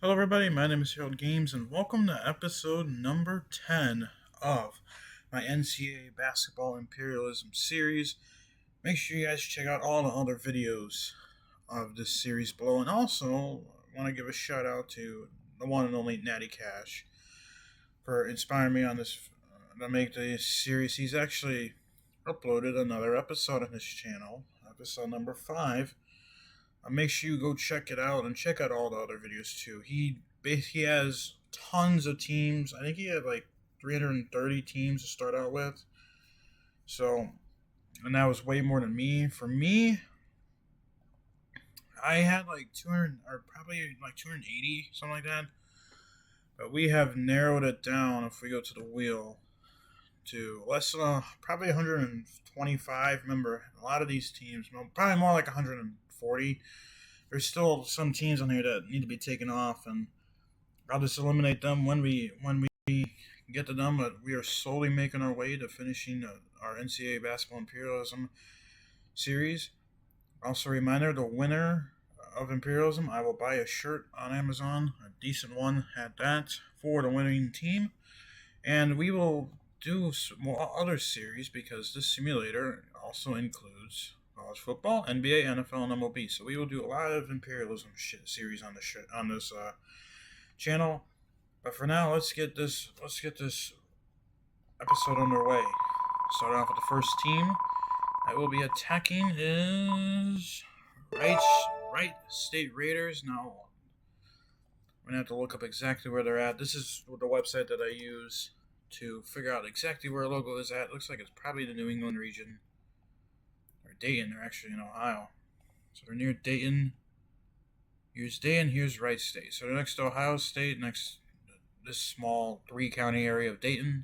Hello, everybody. My name is Harold Games, and welcome to episode number 10 of my NCAA Basketball Imperialism series. Make sure you guys check out all the other videos of this series below, and also I want to give a shout out to the one and only NattyKash for inspiring me on this to make this series. He's actually uploaded another episode on his channel, episode number 5. Make sure you go check it out and check out all the other videos too. He has tons of teams. I think he had like 330 teams to start out with. So, and that was way more than me. For me, I had like 200 or probably like 280, something like that. But we have narrowed it down if we go to the wheel to less than probably 125. Remember, a lot of these teams, probably more like 140. There's still some teams on here that need to be taken off, and I'll just eliminate them when we get to them. But we are slowly making our way to finishing our NCAA Basketball Imperialism series. Also, a reminder: the winner of Imperialism, I will buy a shirt on Amazon, a decent one at that, for the winning team, and we will do some more other series because this simulator also includes college football, NBA, NFL, and MLB. So we will do a lot of imperialism series on this channel. But for now, let's get this episode underway. Start off with the first team that will be attacking is Wright State Raiders. Now we're gonna have to look up exactly where they're at. This is the website that I use to figure out exactly where our logo is at. It looks like it's probably the New England region. Or Dayton. They're actually in Ohio. So they're near Dayton. Here's Dayton, here's Wright State. So they're next to Ohio State, next this small 3-county area of Dayton.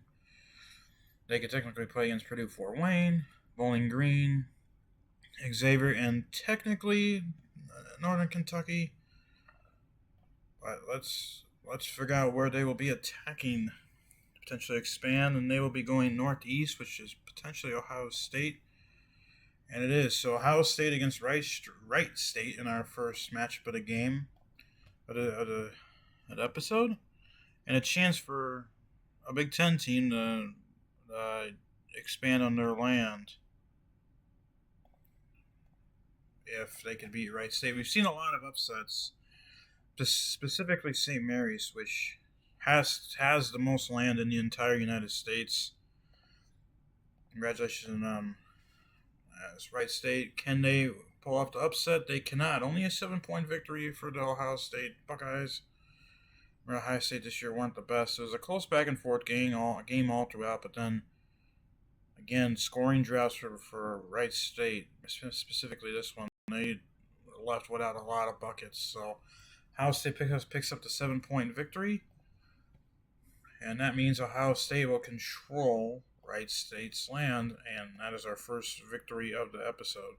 They could technically play against Purdue, Fort Wayne, Bowling Green, Xavier, and technically Northern Kentucky. But let's figure out where they will be attacking, potentially expand, and they will be going northeast, which is potentially Ohio State. And it is. So Ohio State against Wright State in our first matchup of the game, of the episode. And a chance for a Big Ten team to expand on their land if they could beat Wright State. We've seen a lot of upsets, just specifically St. Mary's, which has the most land in the entire United States. Congratulations as Wright State. Can they pull off the upset? They cannot. Only a 7-point victory for the Ohio State Buckeyes. Ohio State this year weren't the best. It was a close back and forth game all throughout, but then again, scoring droughts for Wright State, specifically this one, they left without a lot of buckets. So Ohio State picks up the 7-point victory, and that means Ohio State will control Wright State's land, and that is our first victory of the episode.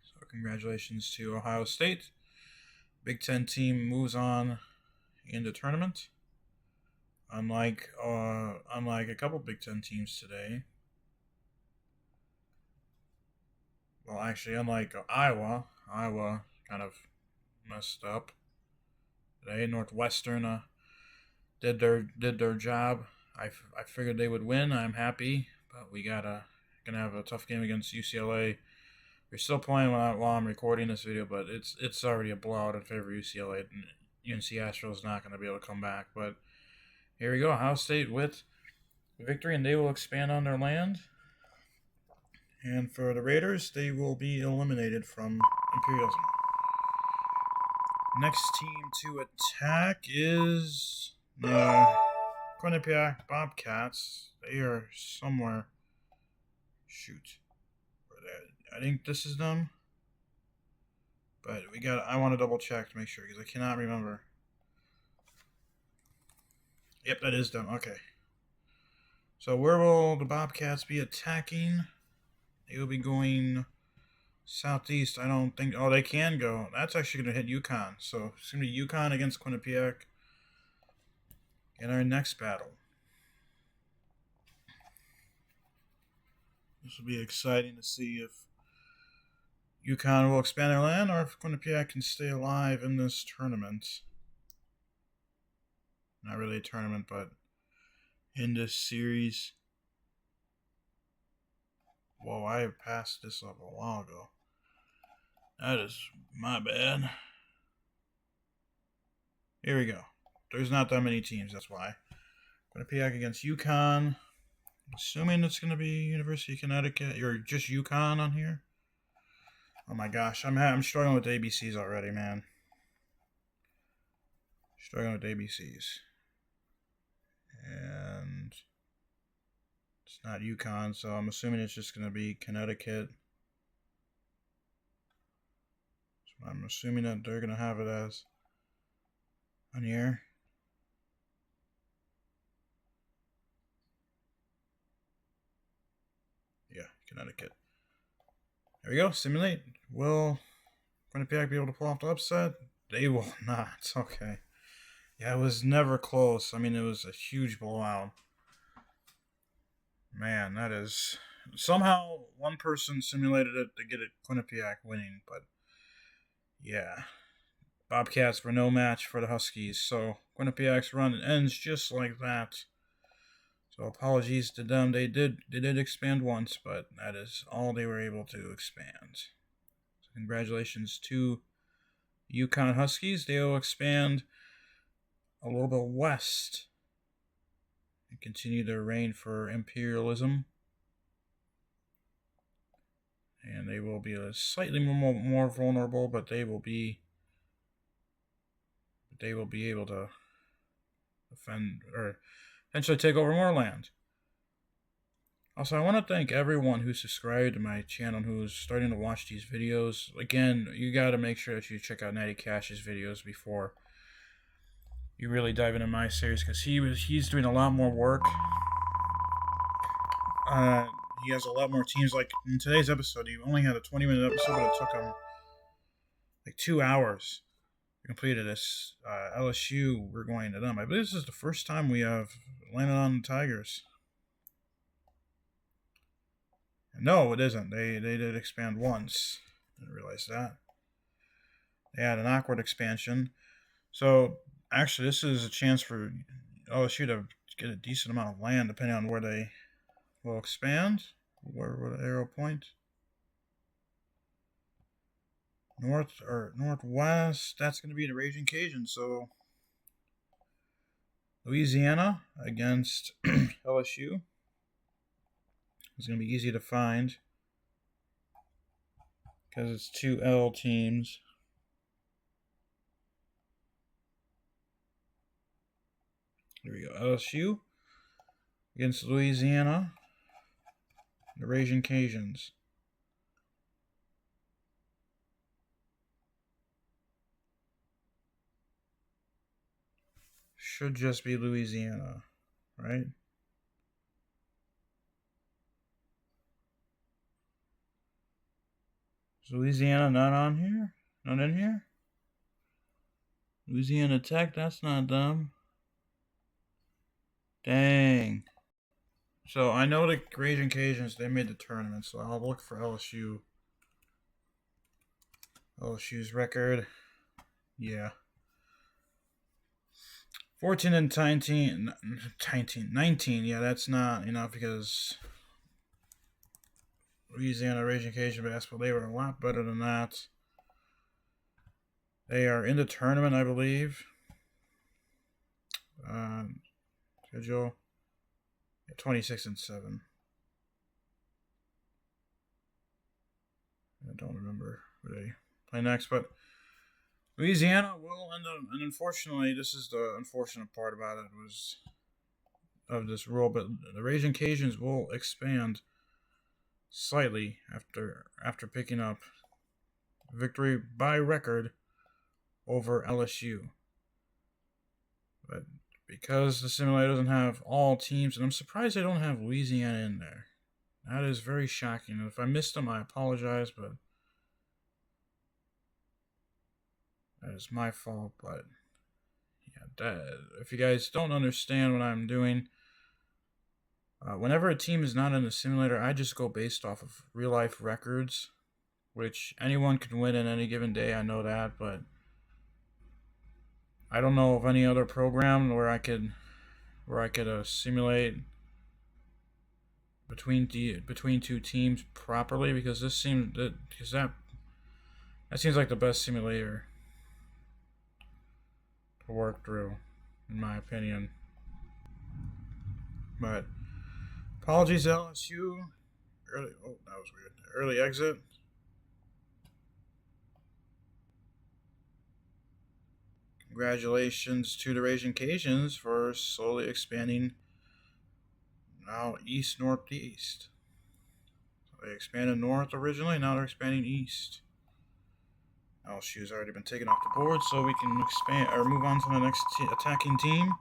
So congratulations to Ohio State. Big Ten team moves on in the tournament. Unlike a couple Big Ten teams today. Well, actually, unlike Iowa kind of messed up today. Northwestern did their job. I figured they would win. I'm happy, but we gonna have a tough game against UCLA. We're still playing while I'm recording this video, but it's already a blowout in favor of UCLA. UNC Astros not going to be able to come back, but here we go. Ohio State with the victory, and they will expand on their land. And for the Raiders, they will be eliminated from Imperialism. Next team to attack is the Quinnipiac Bobcats. They are somewhere. Shoot. I think this is them. But I want to double check to make sure because I cannot remember. Yep, that is them. Okay. So where will the Bobcats be attacking? They will be going southeast. I don't think... Oh, they can go. That's actually going to hit UConn. So it's going to be UConn against Quinnipiac in our next battle. This will be exciting to see if UConn will expand their land, or if Quinnipiac can stay alive in this tournament. Not really a tournament, but in this series. Whoa, I passed this up a while ago. That is my bad. Here we go. There's not that many teams, that's why. Quinnipiac against UConn. Assuming it's going to be University of Connecticut, or just UConn on here. Oh my gosh, I'm struggling with ABCs already, man. Struggling with ABCs. And it's not UConn, so I'm assuming it's just going to be Connecticut. So I'm assuming that they're going to have it as on here. Yeah, Connecticut. There we go. Simulate. Will Quinnipiac be able to pull off the upset? They will not. Okay. Yeah, it was never close. I mean, it was a huge blowout. Man, that is... Somehow, one person simulated it to get it Quinnipiac winning, but... Yeah. Bobcats were no match for the Huskies, so Quinnipiac's run ends just like that. So apologies to them. They did expand once, but that is all they were able to expand. So congratulations to UConn Huskies. They will expand a little bit west and continue their reign for imperialism. And they will be slightly more vulnerable, but they will be able to defend or eventually take over more land. Also, I want to thank everyone who subscribed to my channel and who's starting to watch these videos. Again, you got to make sure that you check out NattyKash's videos before you really dive into my series, because he's doing a lot more work. He has a lot more teams. Like in today's episode, he only had a 20-minute episode, but it took him like 2 hours. We completed this. LSU, we're going to them. I believe this is the first time we have landed on the Tigers. No, it isn't. They did expand once. Didn't realize that. They had an awkward expansion. So, actually, this is a chance for LSU to get a decent amount of land, depending on where they will expand. Where will the arrow point? North or northwest. That's going to be the Raging Cajun. So, Louisiana against LSU. It's going to be easy to find because it's 2 L teams. There we go. LSU against Louisiana. The Raging Cajuns. Should just be Louisiana, right? Is Louisiana not on here? Not in here? Louisiana Tech, that's not them. Dang. So I know the Raging Cajuns, they made the tournament, so I'll look for LSU. LSU's record. Yeah. 14 and 19. Yeah, that's not enough because Louisiana Raging Cajun basketball, they were a lot better than that. They are in the tournament, I believe. Schedule 26 and 7. I don't remember who they play next, but Louisiana will end up, and unfortunately, this is the unfortunate part about it was of this rule, but the Raging Cajuns will expand slightly after picking up victory by record over LSU. But because the simulator doesn't have all teams, and I'm surprised they don't have Louisiana in there. That is very shocking. And if I missed them, I apologize, but that is my fault. But yeah, if you guys don't understand what I'm doing, whenever a team is not in the simulator, I just go based off of real life records. which anyone can win in any given day. I know that, but I don't know of any other program where I could simulate between two teams properly, because that seems like the best simulator to work through, in my opinion. But apologies, LSU. That was weird. Early exit. Congratulations to the Raging Cajuns for slowly expanding now east northeast. So they expanded north originally, now they're expanding east. LSU's already been taken off the board, so we can expand or move on to the next attacking team,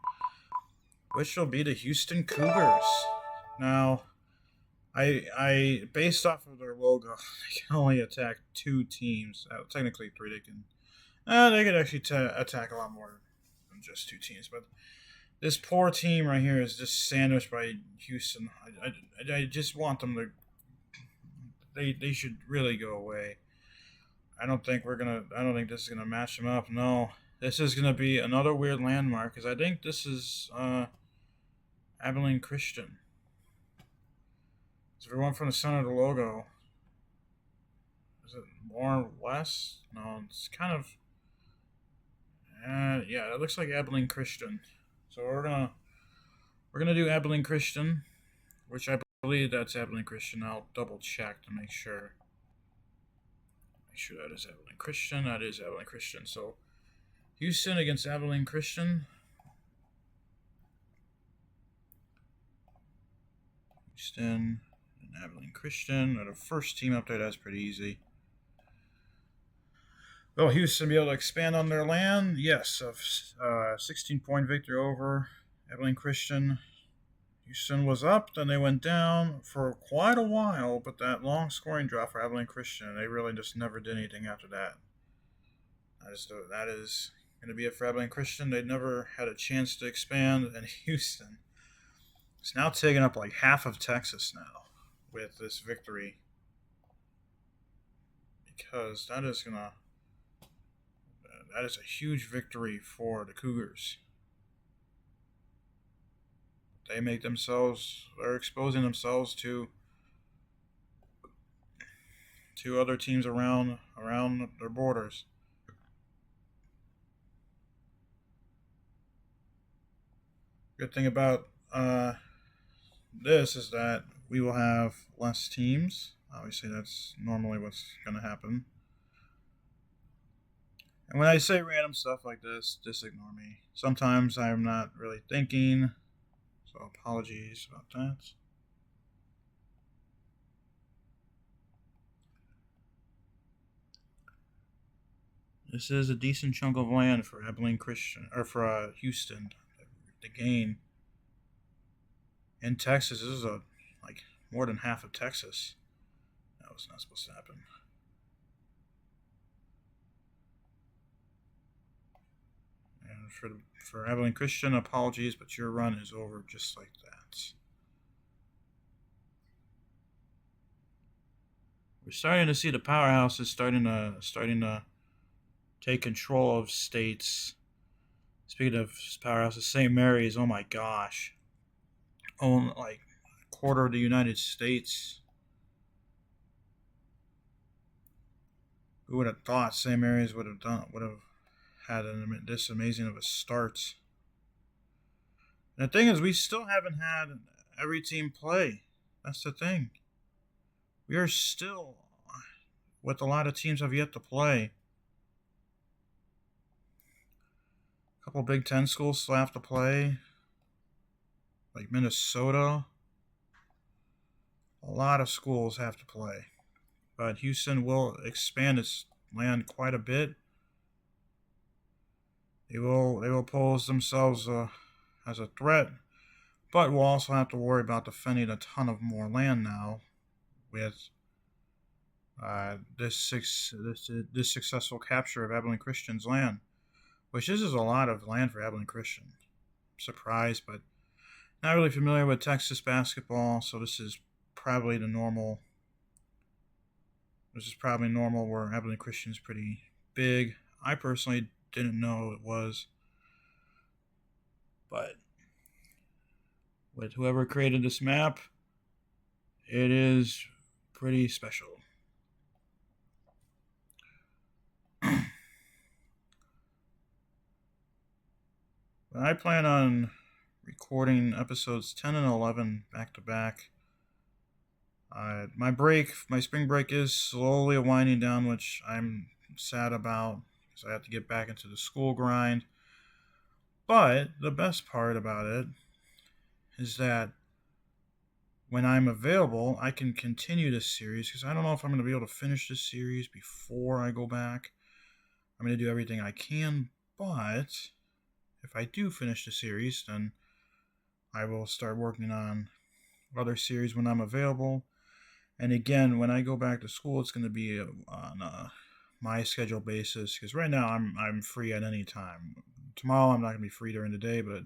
which will be the Houston Cougars. Now, I based off of their logo, they can only attack two teams. Technically three. They could actually attack a lot more than just two teams. But this poor team right here is just sandwiched by Houston. I just want them to. They should really go away. I don't think this is gonna match them up. No, this is gonna be another weird landmark, because I think this is Abilene Christian. So if we want from the center of the logo, is it more west? No, it's kind of. Yeah, it looks like Abilene Christian. So we're gonna do Abilene Christian, which I believe that's Abilene Christian. I'll double check to make sure. Make sure that is Abilene Christian. That is Abilene Christian. So Houston against Abilene Christian. Houston and Abilene Christian are the first team up there. That's pretty easy. Will Houston be able to expand on their land? Yes. A 16-point victory over Abilene Christian. Houston was up, then they went down for quite a while, but that long scoring drop for Abilene Christian, they really just never did anything after that. That is going to be it for Abilene Christian. They never had a chance to expand, and Houston is now taking up like half of Texas now with this victory, because that is a huge victory for the Cougars. They're exposing themselves to other teams around their borders. Good thing about this is that we will have less teams. Obviously, that's normally what's going to happen. And when I say random stuff like this, just ignore me. Sometimes I'm not really thinking. So apologies about that. This is a decent chunk of land for Abilene Christian, or for Houston to gain. In Texas, this is like more than half of Texas. That was not supposed to happen. And for Abilene Christian, apologies, but your run is over just like that. We're starting to see the powerhouses starting to take control of states. Speaking of powerhouses, St. Mary's, oh my gosh, own like a quarter of the United States. Who would have thought St. Mary's would have had this amazing of a start? And the thing is, we still haven't had every team play. That's the thing. We are still, with a lot of teams have yet to play. A couple Big Ten schools still have to play, like Minnesota. A lot of schools have to play. But Houston will expand its land quite a bit. They will pose themselves as a threat, but we'll also have to worry about defending a ton of more land now with this successful capture of Abilene Christian's land, which is a lot of land for Abilene Christian. I'm surprised, but not really familiar with Texas basketball, so this is probably the normal This is probably normal where Abilene Christian is pretty big. I personally didn't know it was. But with whoever created this map, it is pretty special. But I plan on recording episodes 10 and 11 back to back. My spring break is slowly winding down, which I'm sad about because I have to get back into the school grind. But the best part about it is that when I'm available, I can continue this series because I don't know if I'm going to be able to finish this series before I go back. I'm going to do everything I can, but if I do finish the series, then I will start working on other series when I'm available. And again, when I go back to school, it's going to be on my schedule basis because right now I'm free at any time. Tomorrow I'm not going to be free during the day, but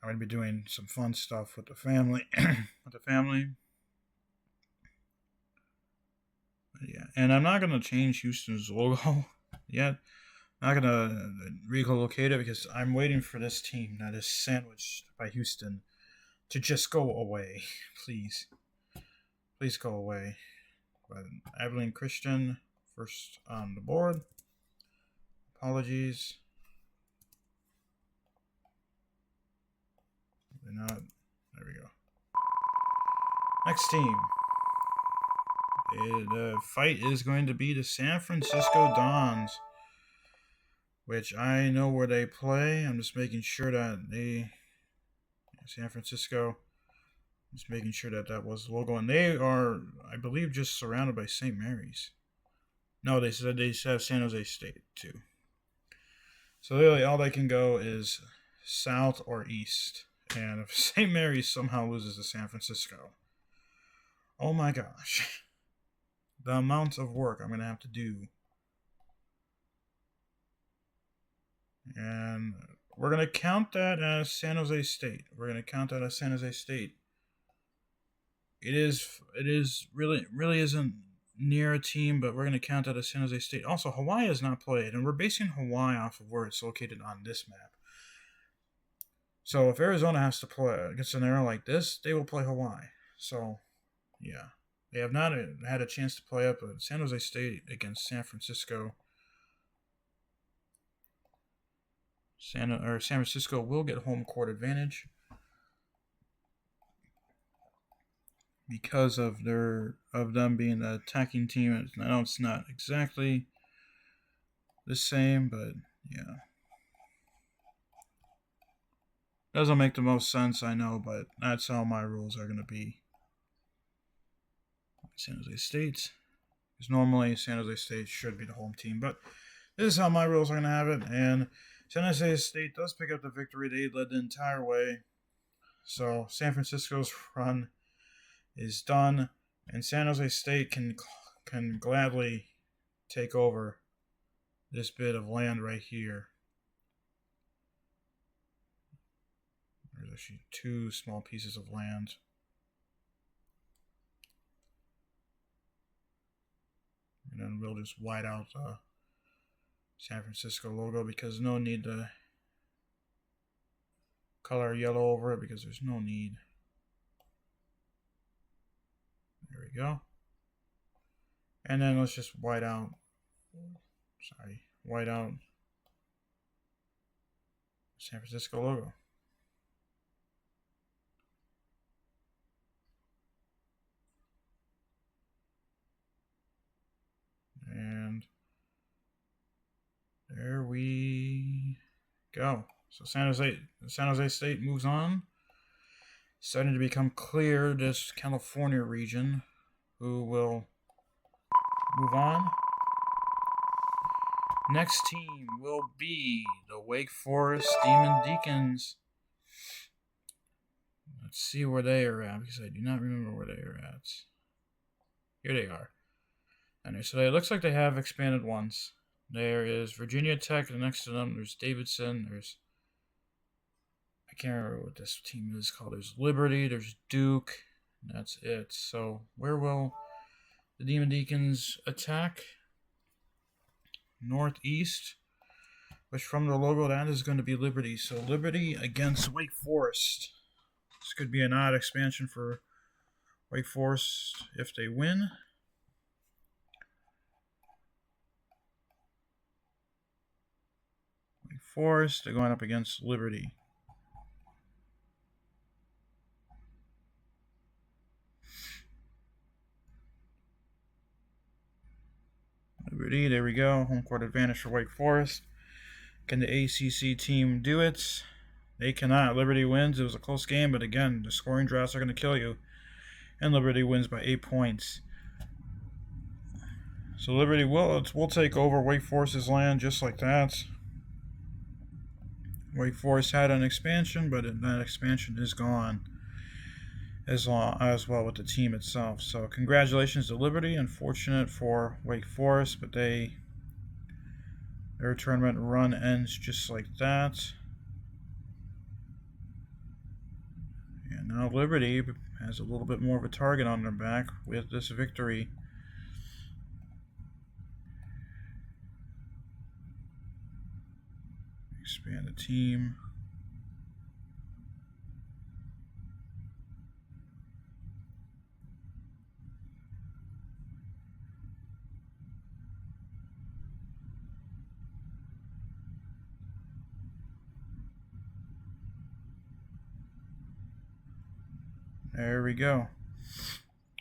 I'm going to be doing some fun stuff with the family. Yeah, and I'm not going to change Houston's logo yet. I'm not going to relocate it because I'm waiting for this team that is sandwiched by Houston to just go away. Please go away. But Abilene Christian first on the board. Apologies. They're not. There we go. Next team. The fight is going to be the San Francisco Dons, which I know where they play. I'm just making sure that San Francisco, just making sure that was the logo. And they are, I believe, just surrounded by St. Mary's. No, they said they have San Jose State, too. So really, all they can go is south or east. And if St. Mary's somehow loses to San Francisco, oh my gosh. The amount of work I'm going to have to do. And we're going to count that as San Jose State. It is really isn't near a team, but we're going to count that as San Jose State. Also, Hawaii has not played, and we're basing Hawaii off of where it's located on this map. So if Arizona has to play against an area like this, they will play Hawaii. So, yeah. They have not had a chance to play up at San Jose State against San Francisco. San Francisco will get home court advantage because of them being the attacking team. I know it's not exactly the same, but yeah. Doesn't make the most sense, I know, but that's how my rules are going to be. San Jose State. Because normally San Jose State should be the home team, but this is how my rules are going to have it. And San Jose State does pick up the victory. They led the entire way. So San Francisco's run is done, and San Jose State can gladly take over this bit of land right here. There's actually two small pieces of land. And then we'll just white out the San Francisco logo because no need to color yellow over it because there's no need. There we go. And then let's just white out San Francisco logo. And there we go. So San Jose State moves on. Starting to become clear, this California region, who will move on. Next team will be the Wake Forest Demon Deacons. Let's see where they are at, because I do not remember where they are at. Here they are. And so it looks like they have expanded once. There is Virginia Tech, and next to them there's Davidson, I can't remember what this team is called. There's Liberty, there's Duke, and that's it. So where will The Demon Deacons attack northeast, which from the logo, that is going to be Liberty. So Liberty against Wake Forest. This could be an odd expansion for Wake Forest if they win. Wake Forest, they're going up against Liberty. Liberty, there we go. Home court advantage for Wake Forest. Can the ACC team do it? They cannot. Liberty wins. It was a close game, but again, the scoring droughts are going to kill you. And Liberty wins by 8 points. So Liberty will take over Wake Forest's land just like that. Wake Forest had an expansion, but that expansion is gone as well with the team itself. So congratulations to Liberty. Unfortunate for Wake Forest, but their tournament run ends just like that. And now Liberty has a little bit more of a target on their back with this victory. Expand the team. There we go.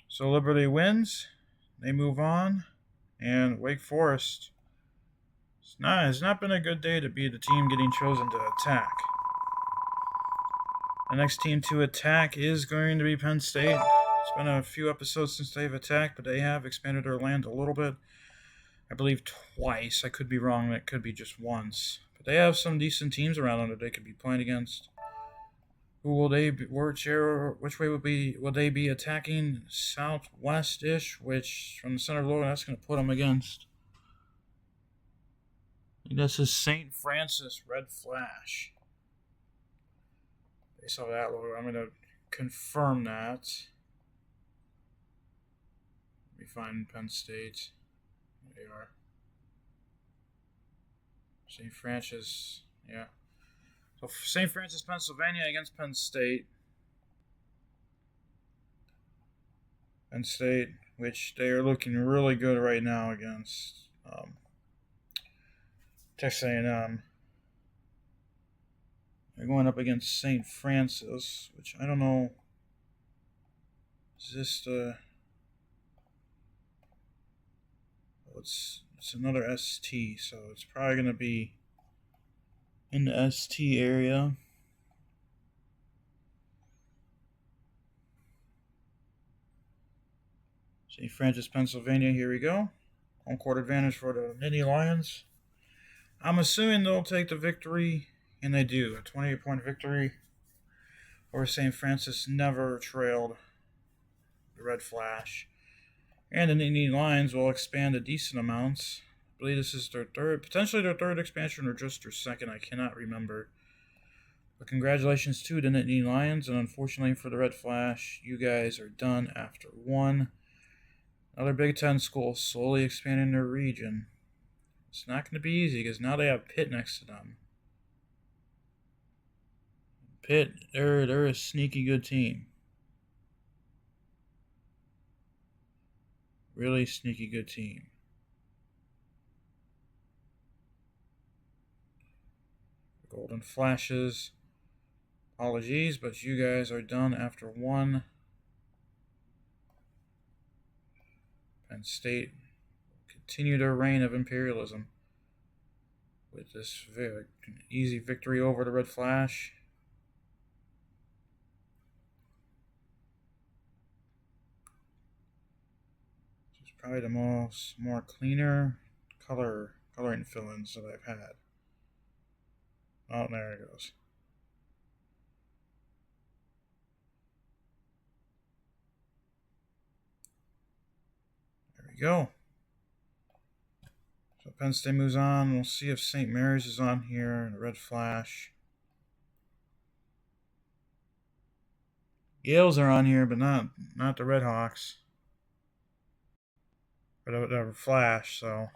So Liberty wins. They move on. And Wake Forest. It's not been a good day to be the team getting chosen to attack. The next team to attack is going to be Penn State. It's been a few episodes since they've attacked, but they have expanded their land a little bit. I believe twice. I could be wrong. That could be just once. But they have some decent teams around them that they could be playing against. Who will they be? Which way will they be attacking? Southwest-ish, which from the center of the logo, that's going to put them against. I think this is St. Francis Red Flash. Based off that logo, I'm going to confirm that. Let me find Penn State. There they are. St. Francis, yeah. So St. Francis, Pennsylvania against Penn State. Penn State, which they are looking really good right now against Texas A&M. They're going up against St. Francis, which I don't know. Is this the... Well, it's another ST, so it's probably going to be in the ST area. St. Francis, Pennsylvania, here we go. Home court advantage for the Nittany Lions. I'm assuming they'll take the victory, and they do. A 28-point victory over St. Francis. Never trailed the Red Flash. And the Nittany Lions will expand a decent amount. I believe this is their potentially their third expansion or just their second. I cannot remember. But congratulations to the Nittany Lions, and unfortunately for the Red Flash, you guys are done after one. Another Big Ten school slowly expanding their region. It's not going to be easy because now they have Pitt next to them. Pitt, they're a sneaky good team. Really sneaky good team. Golden Flashes. Apologies, but you guys are done after one. Penn State continue their reign of imperialism with this very easy victory over the Red Flash. This is probably the more cleaner coloring fill-ins that I've had. Oh, there it goes. There we go. So Penn State moves on. We'll see if St. Mary's is on here. The Red Flash. Gales are on here, but not the Red Hawks. or whatever, flash. So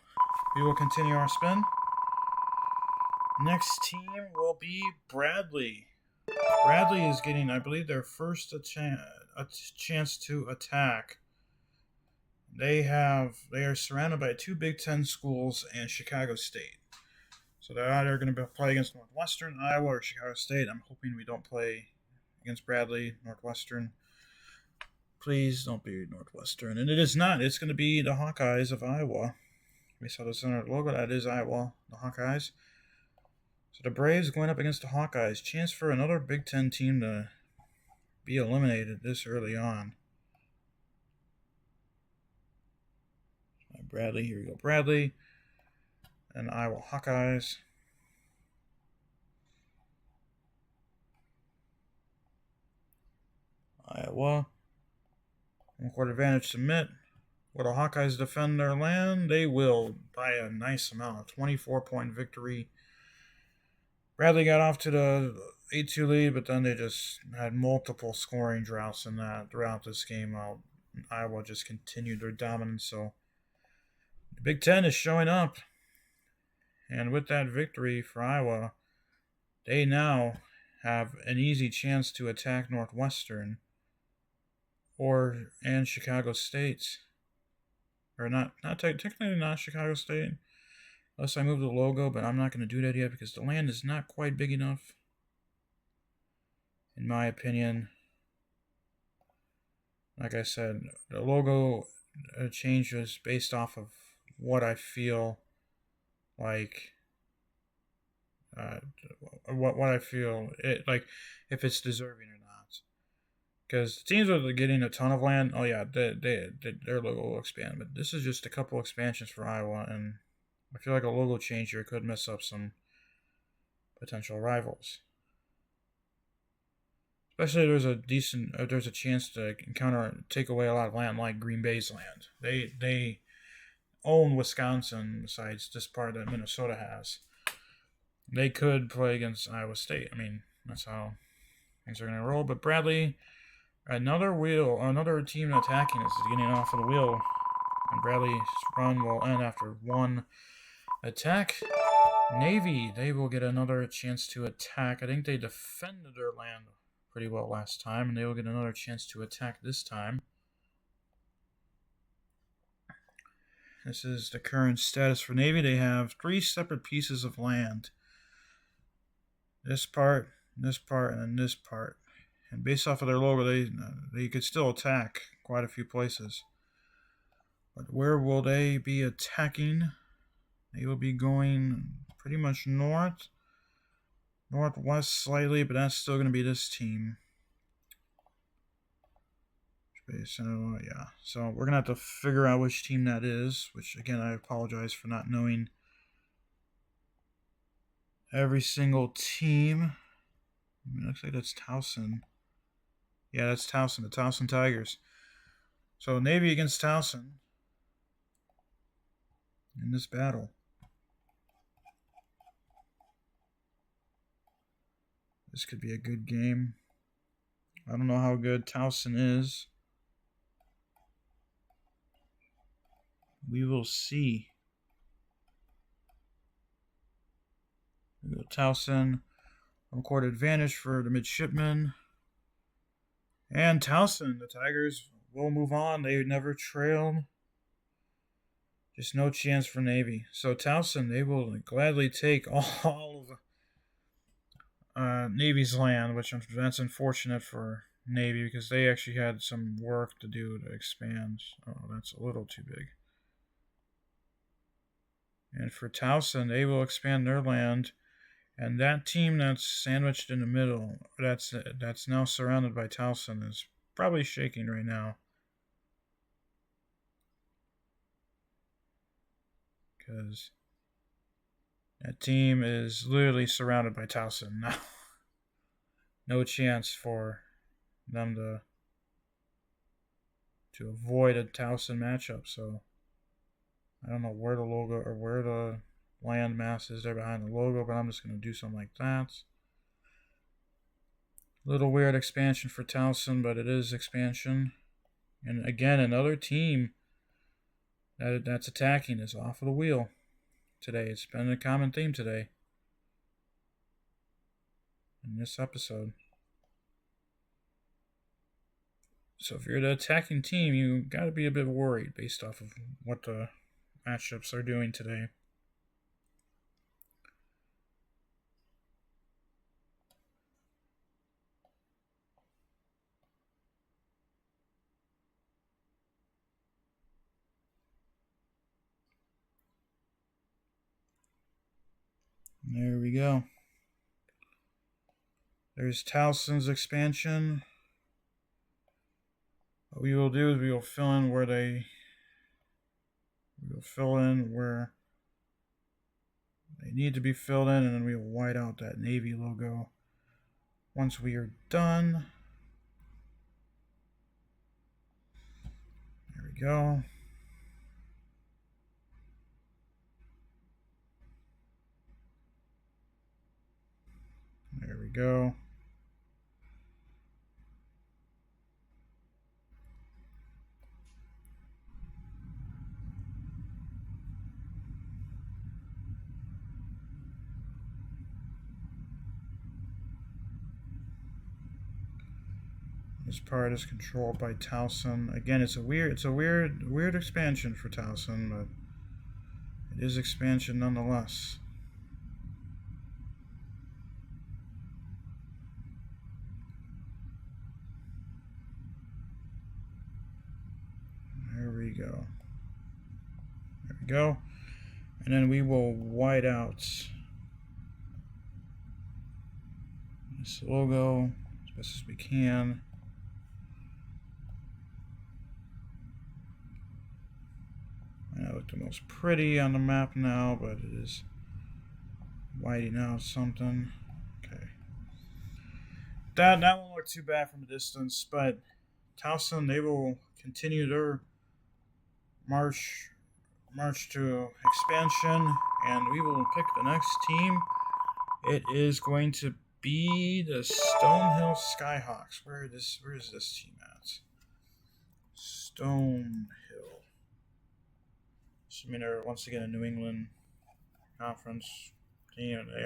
we will continue our spin. Next team will be Bradley. Bradley is getting, I believe, their first chance to attack. They are surrounded by 2 Big Ten schools and Chicago State. So they're either going to play against Northwestern, Iowa, or Chicago State. I'm hoping we don't play against Bradley, Northwestern. Please don't be Northwestern. And it is not. It's going to be the Hawkeyes of Iowa. We saw the center logo. That is Iowa, the Hawkeyes. So the Braves going up against the Hawkeyes. Chance for another Big Ten team to be eliminated this early on. Bradley, here we go. Bradley and Iowa Hawkeyes. Iowa. Home court advantage submit. Will the Hawkeyes defend their land? They will by a nice amount. A 24-point victory. Bradley got off to the 8-2 lead, but then they just had multiple scoring droughts in that throughout this game. Iowa just continued their dominance. So the Big Ten is showing up. And with that victory for Iowa, they now have an easy chance to attack Northwestern and Chicago State. Or not technically not Chicago State. Unless I move the logo, but I'm not going to do that yet because the land is not quite big enough. In my opinion. Like I said, the logo changes based off of what I feel like. What I feel like if it's deserving or not. Because teams are getting a ton of land. Oh yeah, their logo will expand, but this is just a couple expansions for Iowa, and I feel like a logo change here could mess up some potential rivals. Especially if there's a chance to take away a lot of land like Green Bay's land. They own Wisconsin besides this part that Minnesota has. They could play against Iowa State. I mean, that's how things are going to roll. But Bradley, another team attacking is getting off of the wheel. And Bradley's run will end after one attack. Navy, they will get another chance to attack. I think they defended their land pretty well last time, and they will get another chance to attack this time. This is the current status for Navy. They have 3 separate pieces of land. This part, and then this part. And based off of their logo, they could still attack quite a few places. But where will they be attacking? They will be going pretty much northwest slightly, but that's still going to be this team. Yeah. So we're going to have to figure out which team that is, which, again, I apologize for not knowing every single team. It looks like that's Towson. Yeah, that's Towson, the Towson Tigers. So Navy against Towson in this battle. This could be a good game. I don't know how good Towson is. We will see. We go Towson. Home court advantage for the midshipmen. And Towson, the Tigers will move on. They never trailed. Just no chance for Navy. So Towson, they will gladly take all of Navy's land, which that's unfortunate for Navy because they actually had some work to do to expand. Oh, that's a little too big. And for Towson, they will expand their land. And that team that's sandwiched in the middle, that's now surrounded by Towson, is probably shaking right now. Because that team is literally surrounded by Towson now. No chance for them to avoid a Towson matchup. So I don't know where the logo or where the land mass is there behind the logo, but I'm just going to do something like that. Little weird expansion for Towson, but it is expansion. And again, another team That's attacking is off of the wheel today. It's been a common theme today in this episode. So if you're the attacking team, you got to be a bit worried based off of what the matchups are doing today. There we go. There's Towson's expansion. What we will do is we will fill in where they need to be filled in, and then we will white out that Navy logo. Once we are done, there we go. There we go. This part is controlled by Towson. Again, it's a weird expansion for Towson, but it is expansion nonetheless. There we go. There we go. And then we will white out this logo as best as we can. Might not look the most pretty on the map now, but it is whiting out something. Okay. That won't look too bad from a distance, but Towson, they will continue their march to expansion, and we will pick the next team. It is going to be the Stonehill Skyhawks. Where is this team at? Stonehill. Assuming they're once again a New England conference team. They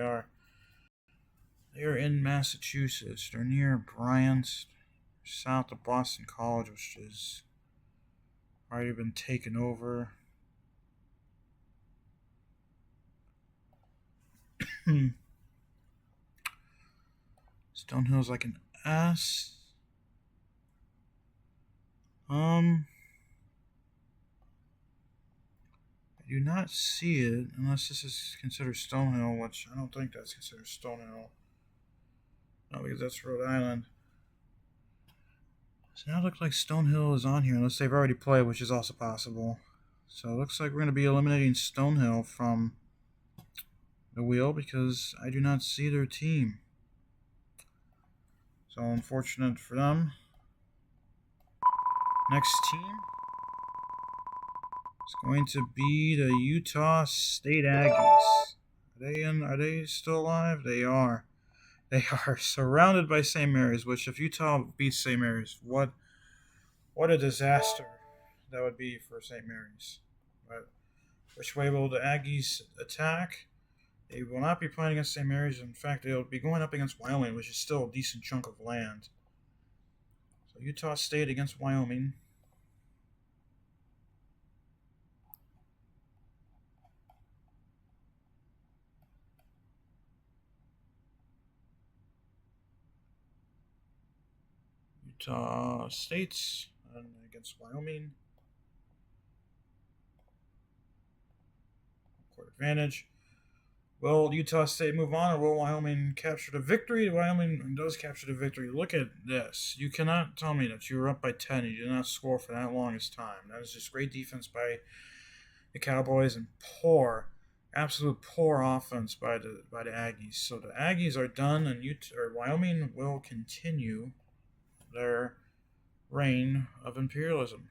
are in Massachusetts. They're near Bryant, south of Boston College, which has already been taken over. Stonehill's like an S. I do not see it unless this is considered Stonehill, which I don't think that's considered Stonehill. No, because that's Rhode Island. So now it looks like Stonehill is on here, unless they've already played, which is also possible. So it looks like we're going to be eliminating Stonehill from the wheel because I do not see their team. So unfortunate for them. Next team is going to be the Utah State Aggies. Are they still alive? They are. They are surrounded by St. Mary's, which if Utah beats St. Mary's, what a disaster that would be for St. Mary's. But which way will the Aggies attack? They will not be playing against St. Mary's. In fact, they'll be going up against Wyoming, which is still a decent chunk of land. So Utah State against Wyoming. Utah State against Wyoming. Court advantage. Will Utah State move on, or will Wyoming capture the victory? Wyoming does capture the victory. Look at this. You cannot tell me that you were up by 10 and you did not score for that longest time. That is just great defense by the Cowboys and absolute poor offense by the Aggies. So the Aggies are done, and Wyoming will continue their reign of imperialism.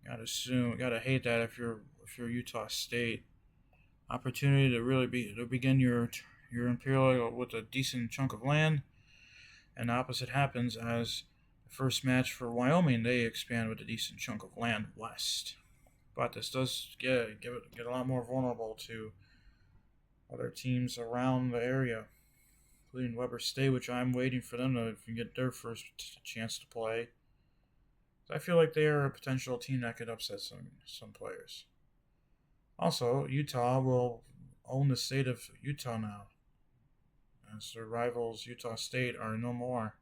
Gotta hate that if you're Utah State. Opportunity to really begin your imperial with a decent chunk of land, and the opposite happens as the first match for Wyoming. They expand with a decent chunk of land west. but this does get a lot more vulnerable to other teams around the area, including Weber State, which I'm waiting for them to get their first chance to play. I feel like they are a potential team that could upset some players. Also, Utah will own the state of Utah now, as their rivals Utah State are no more.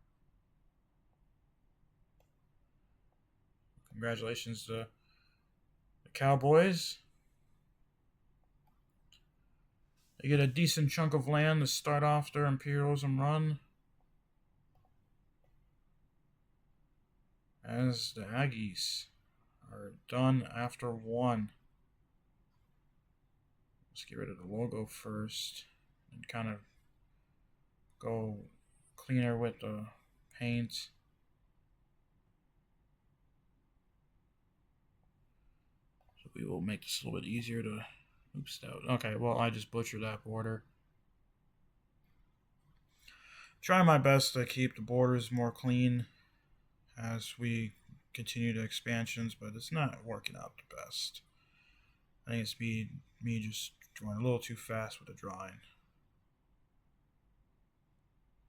Congratulations to the Cowboys. They get a decent chunk of land to start off their imperialism run, as the Aggies are done after one. Let's get rid of the logo first and kind of go cleaner with the paint. So we will make this a little bit easier to... Oops, okay, well, I just butchered that border. Try my best to keep the borders more clean as we continue the expansions, but it's not working out the best. I think it's me just drawing a little too fast with the drawing.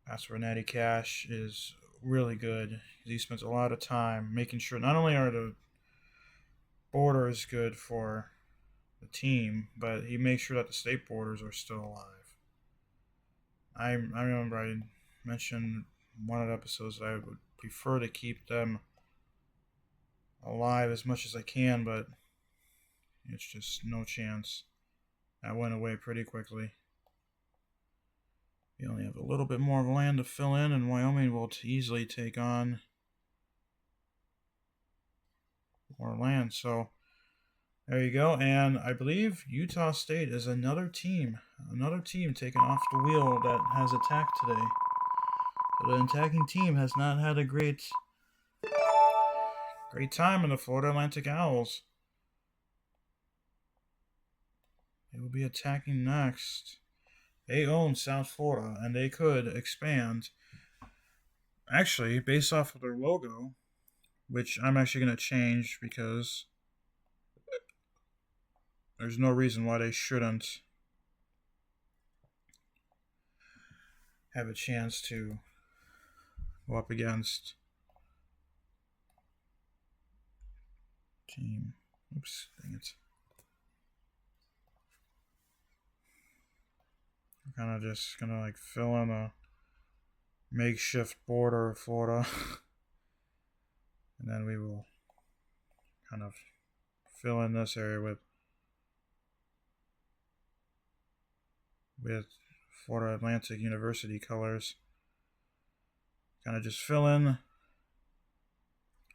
That's where NattyKash is really good. He spends a lot of time making sure not only are the borders good for the team, but he makes sure that the state borders are still alive. I remember I mentioned in one of the episodes that I would prefer to keep them alive as much as I can, but it's just no chance. That went away pretty quickly. We only have a little bit more land to fill in, and Wyoming will easily take on more land. So there you go. And I believe Utah State is another team taking off the wheel that has attacked today. So the attacking team has not had a great time in the Florida Atlantic Owls. They will be attacking next. They own South Florida, and they could expand. Actually, based off of their logo, which I'm actually going to change because there's no reason why they shouldn't have a chance to go up against team. Oops, dang it. I'm kind of just going to like fill in a makeshift border of Florida. And then we will kind of fill in this area with Florida Atlantic University colors. Kind of just fill in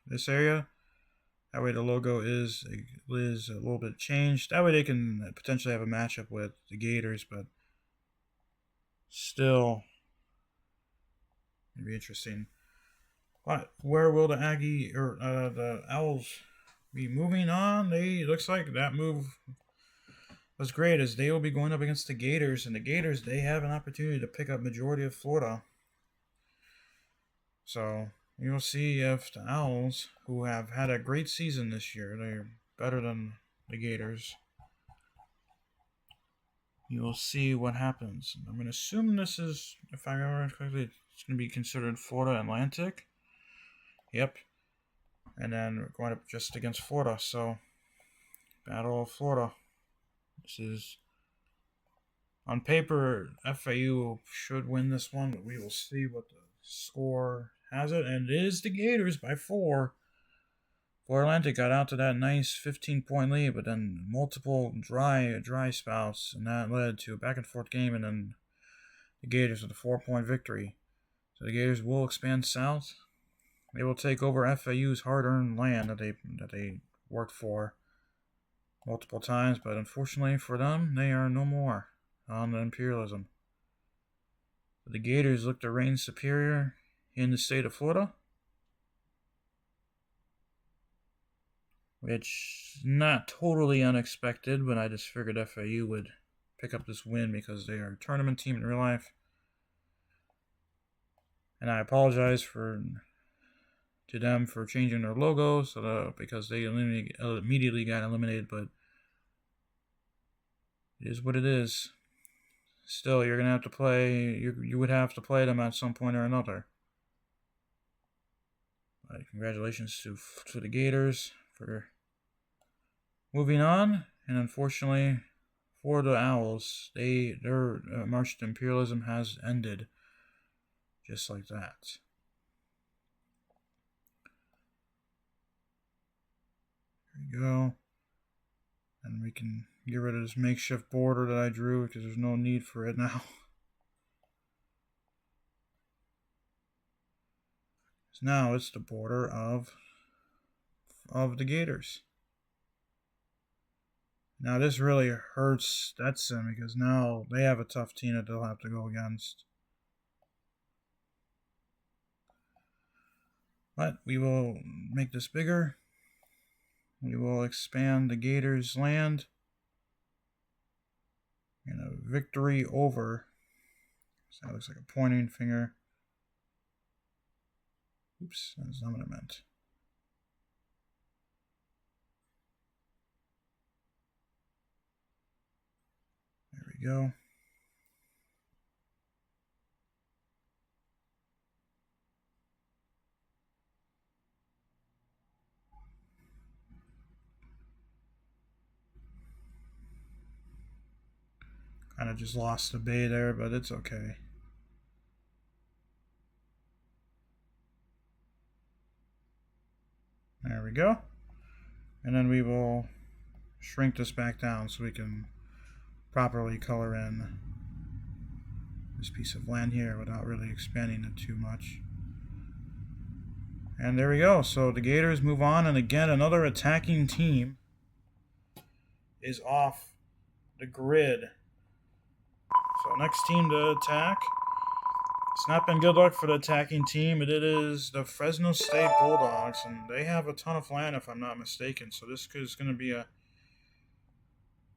this area. That way the logo is a little bit changed. That way they can potentially have a matchup with the Gators, but still it'd be interesting. But where will the the Owls be moving on? Looks like that move was great, as they will be going up against the Gators, and the Gators, they have an opportunity to pick up majority of Florida. So you'll see if the Owls, who have had a great season this year, they're better than the Gators. You'll see what happens. I'm going to assume this is, if I remember correctly, it's going to be considered Florida Atlantic. Yep. And then we're going up just against Florida. So, Battle of Florida. This is, on paper, FAU should win this one, but we will see what the score has it. And it is the Gators by 4. Florida Atlantic got out to that nice 15-point lead, but then multiple dry spouts, and that led to a back-and-forth game, and then the Gators with a 4-point victory. So the Gators will expand south. They will take over FAU's hard-earned land that they worked for multiple times, but unfortunately for them, they are no more on the Imperialism. The Gators look to reign superior in the state of Florida, which not totally unexpected, but I just figured FAU would pick up this win because they are a tournament team in real life. And I apologize for to them for changing their logo, because they immediately got eliminated, but it is what it is. Still, you're going to have to play, you would have to play them at some point or another. Congratulations to the Gators for moving on, and unfortunately for the Owls, their march to imperialism has ended just like that. There we go. And we can get rid of this makeshift border that I drew because there's no need for it now. So now it's the border of the Gators. Now this really hurts Stetson because now they have a tough team that they'll have to go against. But we will make this bigger. We will expand the Gators' land. And a victory over. So that looks like a pointing finger. Oops, that's not what I meant. There we go. Kind of just lost the bay there, but it's okay. There we go. And then we will shrink this back down so we can properly color in this piece of land here without really expanding it too much. And there we go. So the Gators move on, and again another attacking team is off the grid. So next team to attack. It's not been good luck for the attacking team, but it is the Fresno State Bulldogs, and they have a ton of land if I'm not mistaken. So this is going to be a...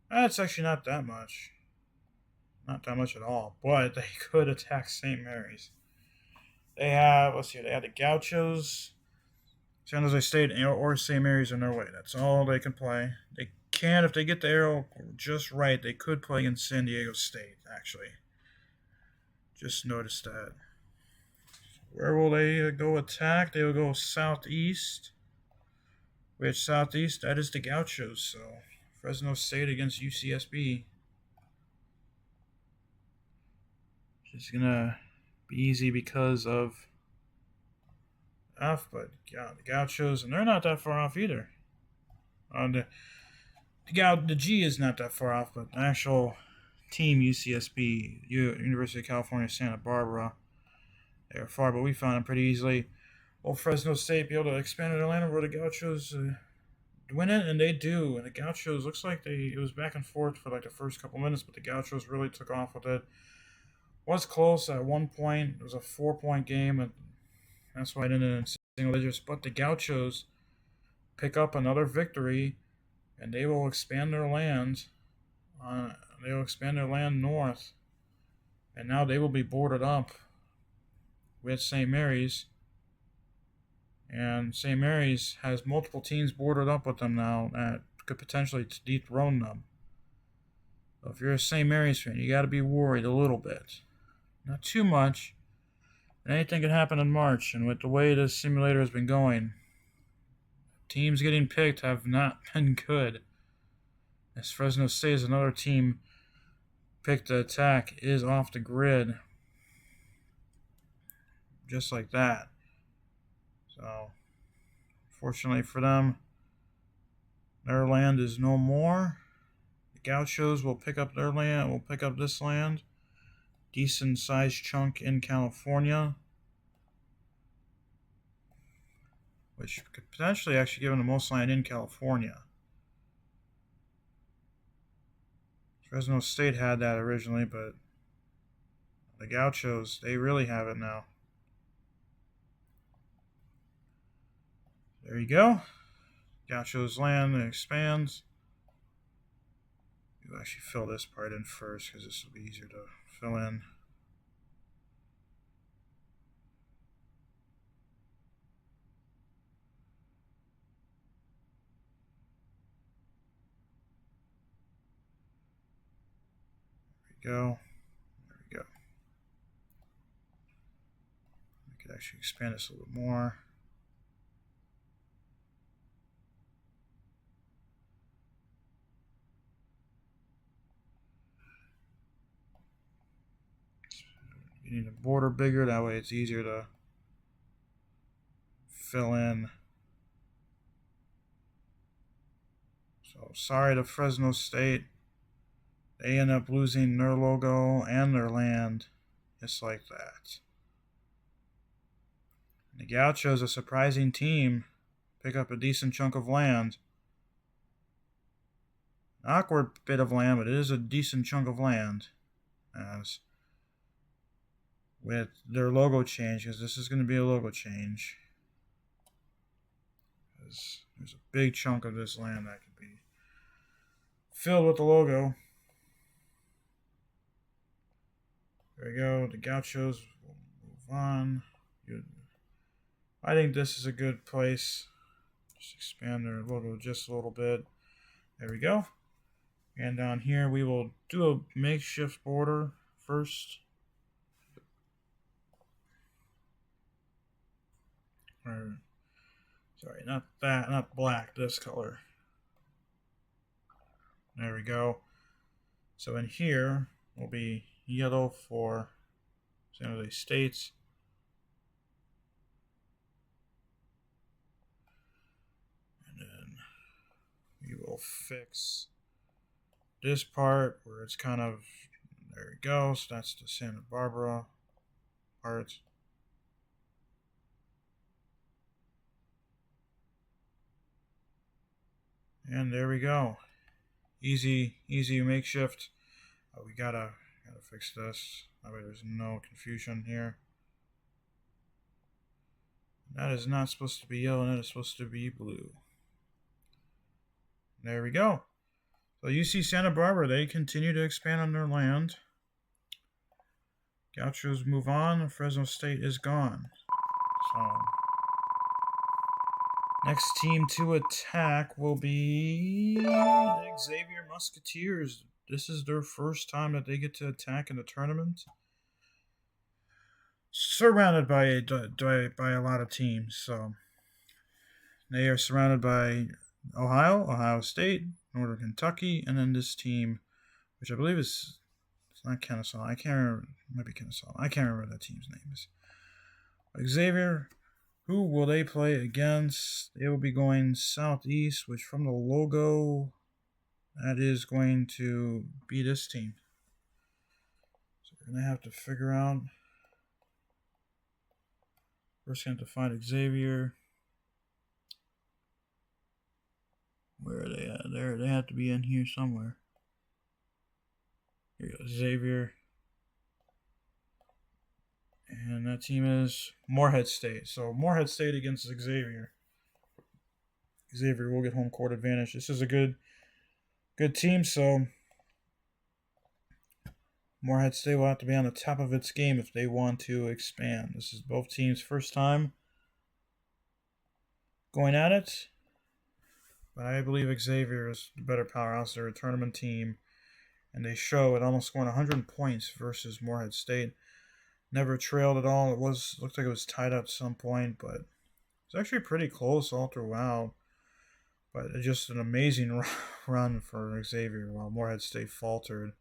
It's actually not that much. Not that much at all, but they could attack St. Mary's. They have, let's see, they have the Gauchos, San Jose State, or St. Mary's in their way. That's all they can play. They can, if they get the arrow just right, they could play against San Diego State, actually. Just noticed that. Where will they go attack? They will go southeast. Which southeast? That is the Gauchos. So Fresno State against UCSB. It's gonna be easy because of F, but yeah, the Gauchos, and they're not that far off either. The G is not that far off, but the actual team UCSB, University of California, Santa Barbara, they are far, but we found them pretty easily. Will Fresno State be able to expand their land over the Gauchos win it? And they do. And the Gauchos, looks like it was back and forth for like the first couple minutes, but the Gauchos really took off with it. Was close at one point. It was a 4-point game, and that's why I didn't in single digits. But the Gauchos pick up another victory, and they will expand their land. They will expand their land north, and now they will be boarded up with St. Mary's. And St. Mary's has multiple teams boarded up with them now that could potentially dethrone them. So if you're a St. Mary's fan, you got to be worried a little bit. Not too much. Anything could happen in March, and with the way this simulator has been going, teams getting picked have not been good. As Fresno State is another team picked to attack, is off the grid. Just like that. So, fortunately for them, their land is no more. The Gauchos will pick up their land, will pick up this land. Decent sized chunk in California, which could potentially actually give them the most land in California. Fresno State had that originally, but the Gauchos, they really have it now. There you go. Gauchos land expands. You'll actually fill this part in first because this will be easier to fill in. go. There we go. I could actually expand this a little bit more. You need a border bigger, that way it's easier to fill in. So sorry to Fresno State. They end up losing their logo and their land just like that. The Gauchos, a surprising team, pick up a decent chunk of land. An awkward bit of land, but it is a decent chunk of land. As with their logo change, because this is going to be a logo change. There's a big chunk of this land that could be filled with the logo. There we go. The Gauchos will move on. I think this is a good place. Just expand their logo just a little bit. There we go. And down here we will do a makeshift border first. Sorry, not that, not black, this color. There we go. So in here will be yellow for San Jose State's. And then we will fix this part where it's kind of, there we go. So that's the Santa Barbara part. And there we go. Easy makeshift. We gotta fix this. That way there's no confusion here. That is not supposed to be yellow, that is supposed to be blue. There we go. So you see Santa Barbara, they continue to expand on their land. Gauchos move on, Fresno State is gone. So next team to attack will be the Xavier Musketeers. This is their first time that they get to attack in the tournament. Surrounded by a lot of teams. So they are surrounded by Ohio State, Northern Kentucky, and then this team, which I believe it's not Kennesaw. I can't remember. It might be Kennesaw. I can't remember what that team's name is. Xavier. Who will they play against? They will be going southeast, which from the logo, that is going to be this team. So we're going to have to figure out. First, going to have to find Xavier. Where are they at? There, they have to be in here somewhere. Here you go, Xavier. And that team is Morehead State. So Morehead State against Xavier. Xavier will get home court advantage. This is a good team, so Morehead State will have to be on the top of its game if they want to expand. This is both teams' first time going at it. But I believe Xavier is the better powerhouse. They're a tournament team. And they show it, almost scoring 100 points versus Morehead State. Never trailed at all. Looked like it was tied up at some point, but it's actually pretty close all throughout. But just an amazing run for Xavier while Morehead State faltered.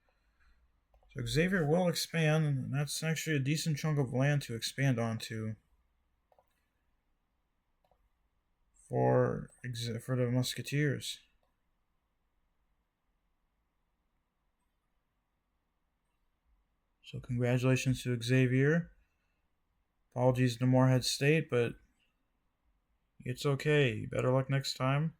So Xavier will expand, and that's actually a decent chunk of land to expand onto for the Musketeers. So congratulations to Xavier. Apologies to Morehead State, but it's okay. Better luck next time.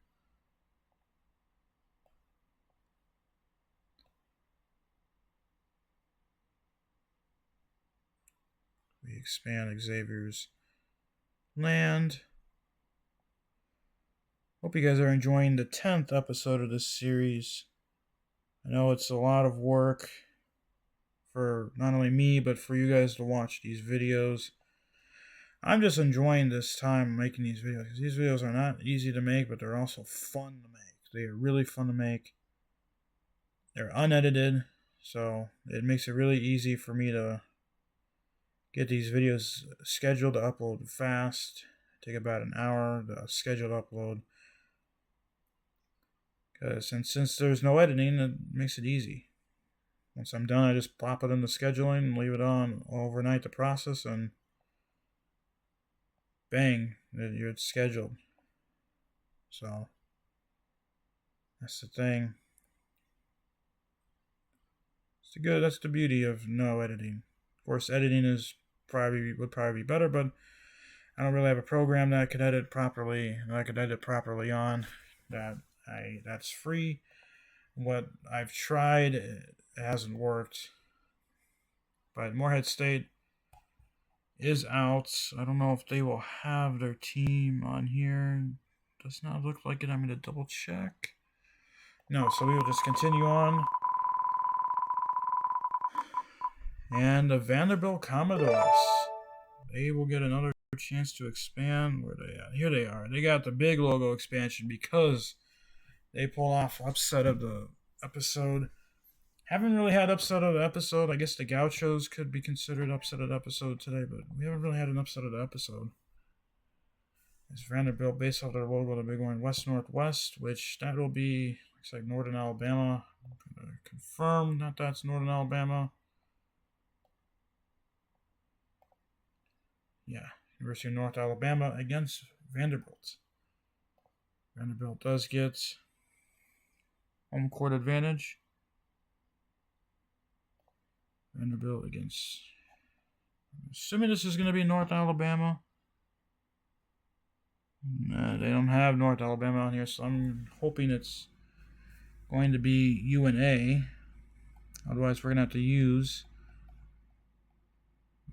We expand Xavier's land. Hope you guys are enjoying the 10th episode of this series. I know it's a lot of work for not only me, but for you guys to watch these videos. I'm just enjoying this time making these videos, because these videos are not easy to make, but they're also fun to make. They are really fun to make. They're unedited, So it makes it really easy for me to get these videos scheduled to upload fast. Take about an hour to schedule upload. Since there's no editing, it makes it easy. Once I'm done, I just plop it into scheduling and leave it on overnight to process, and bang, it's scheduled. So that's the thing. That's the beauty of no editing. Of course, editing would probably be better, but I don't really have a program that I could edit properly on that's free. What I've tried, it hasn't worked. But Morehead State is out. I don't know if they will have their team on here. Does not look like it. I'm going to double check. No, so we will just continue on. And the Vanderbilt Commodores, they will get another chance to expand. Where are they at? Here they are. They got the big logo expansion because they pull off upset of the episode. Haven't really had upset of the episode. I guess the Gauchos could be considered upset of the episode today, but we haven't really had an upset of the episode. It's Vanderbilt based off their logo, the big one, West Northwest, which that will be, looks like Northern Alabama. I'm going to confirm that that's Northern Alabama. Yeah, University of North Alabama against Vanderbilt. Vanderbilt does get home court advantage. Vanderbilt against, I'm assuming this is going to be North Alabama. They don't have North Alabama on here, so I'm hoping it's going to be UNA. Otherwise, we're going to have to use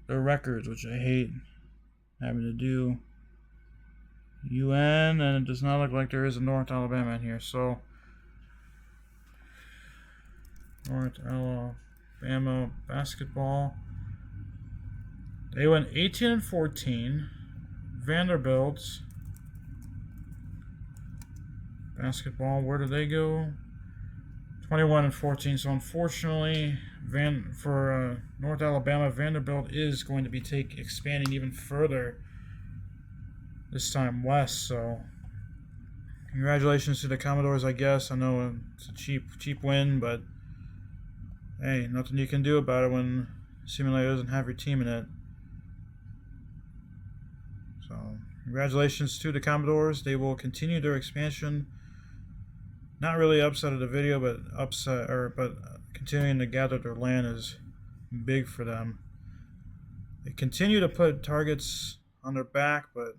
their records, which I hate having to do. UN, and it does not look like there is a North Alabama in here, so North Alabama basketball. They went 18-14. Vanderbilt basketball, where did they go? 21-14. So unfortunately, for North Alabama, Vanderbilt is going to be expanding even further. This time west. So congratulations to the Commodores, I guess. I know it's a cheap win, but hey, nothing you can do about it when Simulator doesn't have your team in it. So congratulations to the Commodores. They will continue their expansion. Not really upset of the video, but continuing to gather their land is big for them. They continue to put targets on their back, but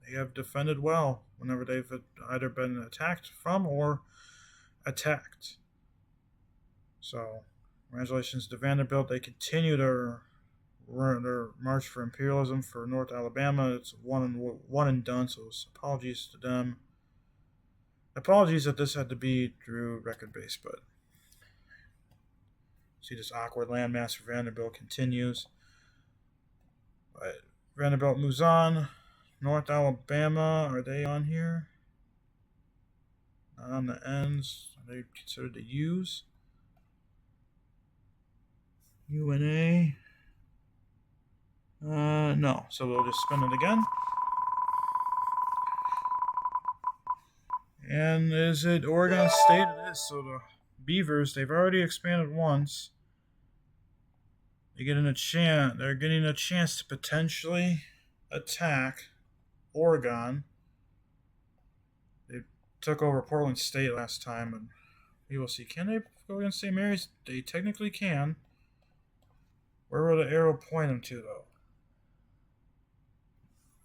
they have defended well whenever they've either been attacked from or attacked. So, congratulations to Vanderbilt. They continue their march for imperialism for North Alabama. It's one and done, so apologies to them. Apologies that this had to be through record base, but see this awkward landmass for Vanderbilt continues. But Vanderbilt moves on. North Alabama, are they on here? Not on the ends. Are they considered the U's? UNA. No. So we'll just spin it again. And is it Oregon State? It is. So the Beavers, they've already expanded once. They're getting a chance to potentially attack Oregon. They took over Portland State last time, and we will see. Can they go against St. Mary's? They technically can. Where will the arrow point them to, though?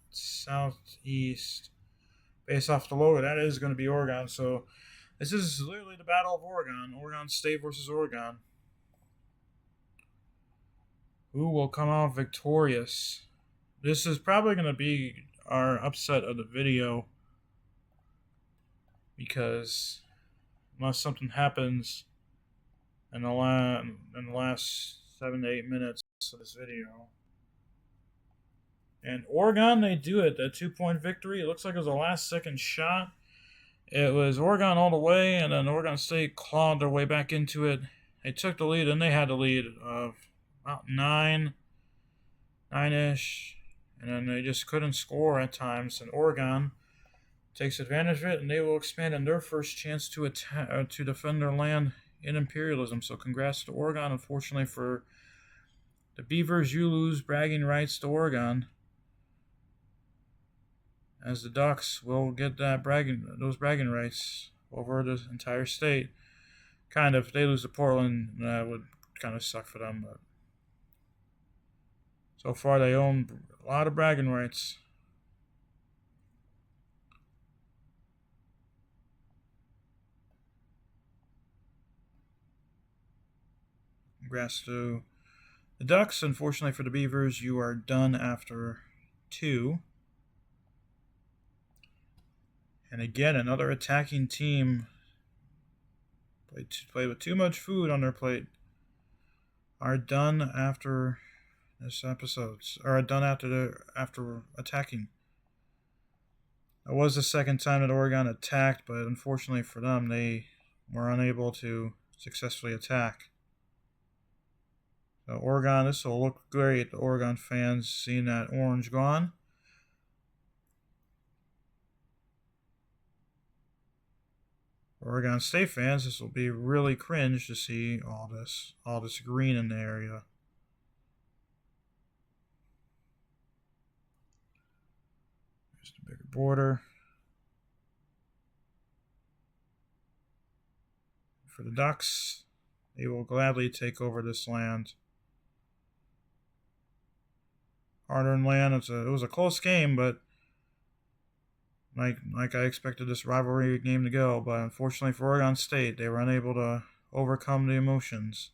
Southeast. Based off the logo, that is going to be Oregon. So this is literally the Battle of Oregon. Oregon State versus Oregon. Who will come out victorious? This is probably going to be our upset of the video, because unless something happens in the last 7 to 8 minutes of this video. And Oregon, they do it. That 2-point victory. It looks like it was a last-second shot. It was Oregon all the way, and then Oregon State clawed their way back into it. They took the lead, and they had the lead of about nine-ish, and then they just couldn't score at times. And Oregon takes advantage of it, and they will expand in their first chance to to defend their land in imperialism. So congrats to Oregon. Unfortunately for the Beavers, you lose bragging rights to Oregon, as the Ducks will get those bragging rights over the entire state. Kind of, if they lose to Portland, that would kind of suck for them. But so far, they own a lot of bragging rights. Congrats to the Ducks. Unfortunately for the Beavers, you are done after 2. And again, another attacking team played with too much food on their plate are done after this episode, or done after attacking. It was the second time that Oregon attacked, but unfortunately for them, they were unable to successfully attack. So Oregon, this will look great. The Oregon fans seeing that orange gone. Oregon State fans, this will be really cringe to see all this green in the area. There's the bigger border. For the Ducks, they will gladly take over this land. Hard-earned land. It was a close game, but like I expected this rivalry game to go. But unfortunately for Oregon State, they were unable to overcome the emotions.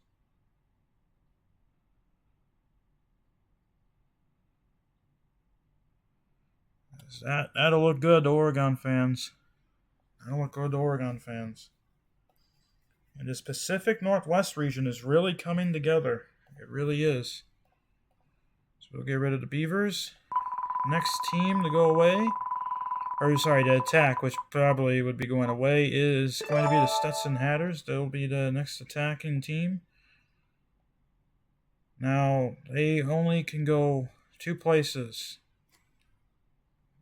That'll look good to Oregon fans. That'll look good to Oregon fans. And this Pacific Northwest region is really coming together. It really is. So we'll get rid of the Beavers. Next team to go away, to attack, which probably would be going away, is going to be the Stetson Hatters. They'll be the next attacking team. Now, they only can go 2 places.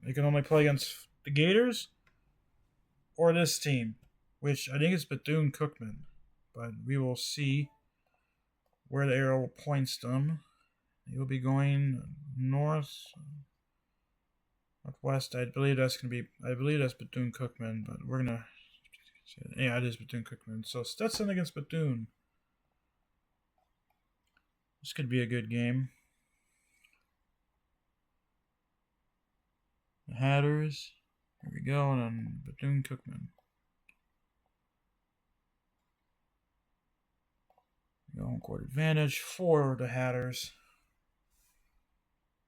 They can only play against the Gators or this team, which I think is Bethune-Cookman. But we will see where the arrow points them. They will be going northwest. I believe that's Bethune-Cookman, but we're gonna. Yeah, it is Bethune-Cookman. So Stetson against Bethune. This could be a good game. The Hatters. Here we go, and then Bethune-Cookman. Home court advantage for the Hatters.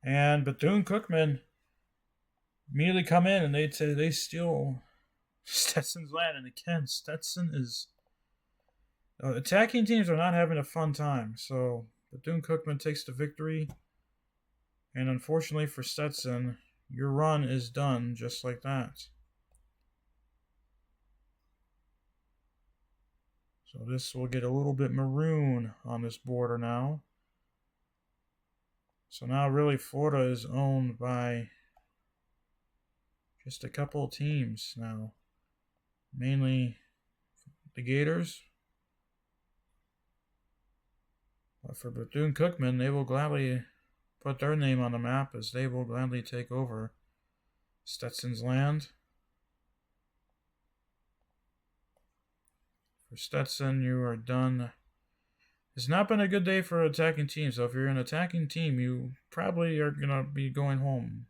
And Bethune-Cookman immediately come in and they steal Stetson's land. And again, Stetson is... attacking teams are not having a fun time. So Bethune-Cookman takes the victory. And unfortunately for Stetson, your run is done just like that. So this will get a little bit maroon on this border now. So now really Florida is owned by just a couple of teams now. Mainly the Gators. But for Bethune-Cookman, they will gladly put their name on the map, as they will gladly take over Stetson's land. For Stetson, you are done. It's not been a good day for attacking teams. So if you're an attacking team, you probably are going to be going home.